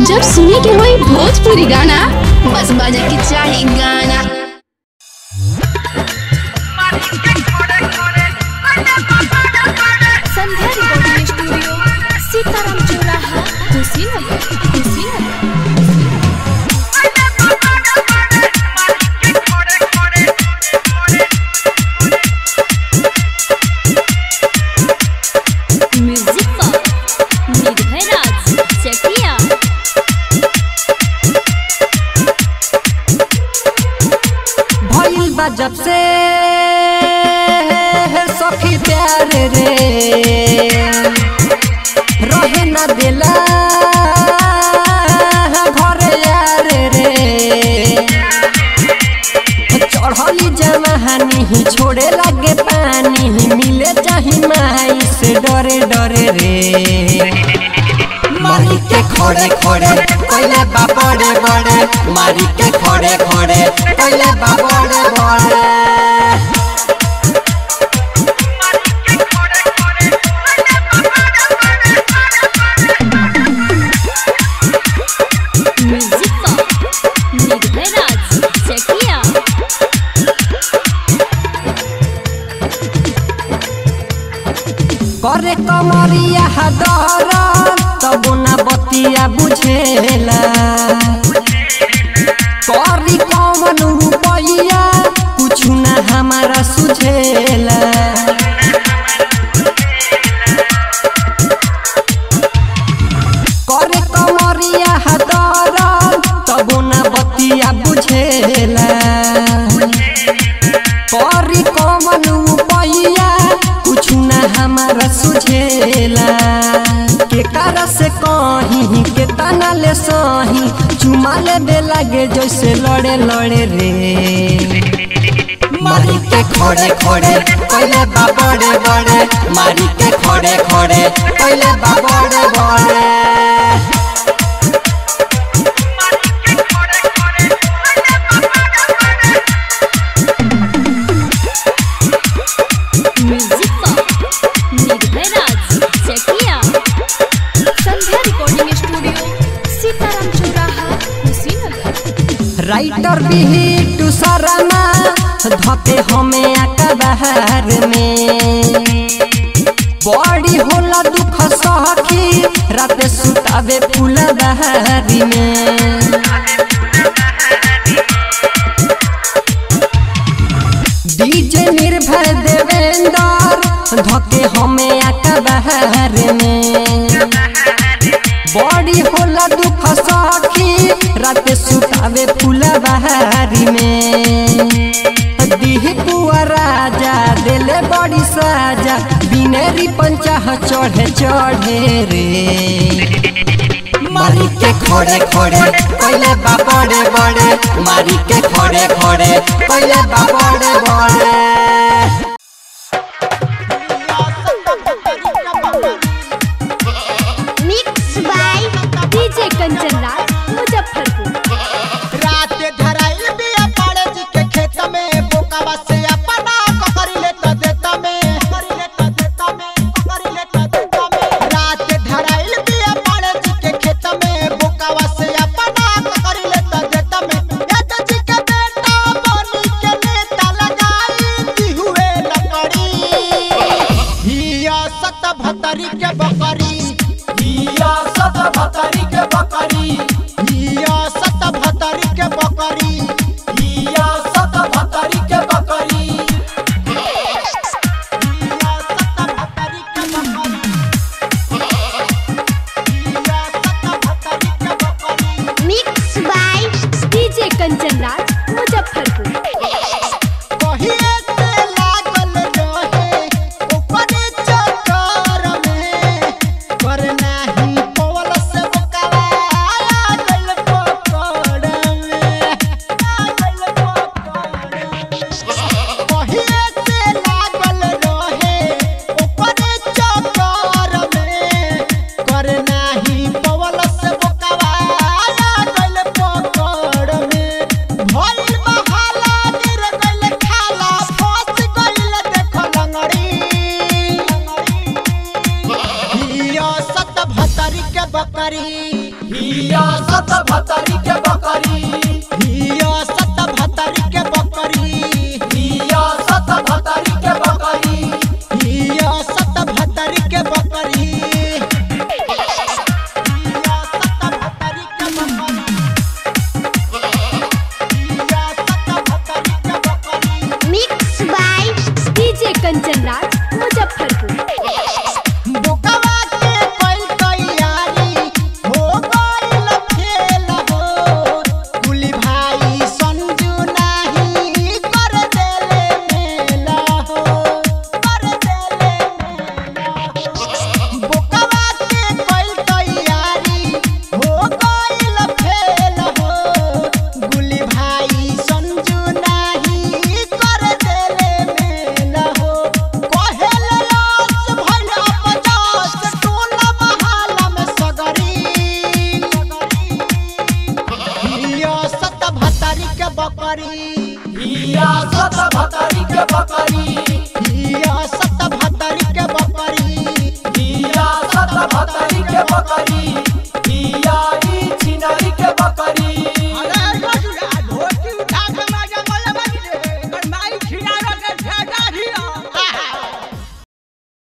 जब सुने के होई भोजपुरी गाना बस बजे के चाही गाना। संध्या रिकॉर्डिंग स्टूडियो सीताराम चौराहा कुशीनगर। म्यूजिक पर निर्भय राज चकिया। भइल बा जब से सखी प्यार रे रहे ना दिला घरे यार रे चढ़ली जमानी ही छोड़े लगे पानी ही मिले चाही माई से डरे डरे रे मारी के खोड़े खोड़े पहले बाबड़े बड़े मारी के खोड़े खोड़े पहले बाबड़े बड़े। म्यूजिक पर निर्भय राज चकिया। करे कमरिया हदर तब ना बतिया बुझेला करी कौन रुपैया कुछ ना हमारा सुझेला करे कमरिया हदर तब ना बतिया बुझेला करी कौन रुपैया कुछ ना हमारा सुझेला के कार से कहीं के तना ले सही चुमा ले दे लागे जैसे लड़े लड़े रे मारी के खोड़े खोड़े पहले बाबड़े बड़े मारी के खोड़े खोड़े पहले बाबड़े बड़े। म्यूजिक पर निर्भय राज चकिया। संध्या रिकॉर्डिंग स्टूडियो सीताराम चौराहा कुशीनगर। राइटर बिहिटू शर्मा धके हमें अकबार में बड़ी होला दुख सखी रात सुतावे फुलबारी में डीजे निर्भय देवेंद्र धके हमें अकबार में बड़ी होला दुख सखी रात सुतावे फुलबारी में दिही पुआ राजा दिले बड़ी साजा बिनेरी पंचाह चढ़े चढ़े रे मारी के खोड़े खोड़े पहले बाबड़े बड़े मारी के खोड़े खोड़े पहले बाबड़े बड़े। Mix by DJ Kanchan Raj Muzaffarpur. रात धराइल बिया पाड़े जी के खेत में बोकावा से अपना ककरी ले त देता में ककरी ले त देता में ककरी ले त देता में। रात धराइल बिया पाड़े जी के खेत में बोकावा से अपना ककरी ले त देता में। याद जी के बेटा बनी के नेता लगाई दी हुए लकड़ी हिया सत भतरी के बकरी हिया सत भतरी के बकरी हिया सत भतरी के बकरी हिया सत भतरी के बकरी हिया सत भतरी के बकरी हिया सत भतरी के बकरी हिया सत भतरी के बकरी हिया सत भतरी के बकरी। Mix by DJ Kanchan Raj Muzaffarpur. बोकवा के कोई तैयारी हो गइल फेल हो कुली भाई संजू नहीं कर देले मेल हो कर देले मेल हो। बोकवा के कोई तैयारी हो गइल फेल हो कुली भाई संजू नहीं कर देले मेल हो। कहेले लाश भइल पचास टोला बहाला में सगरी हिया सत भतरी के बकरी हिया सत भतरी के बकरी हिया सत भतरी के बकरी हिया सत भतरी के बकरी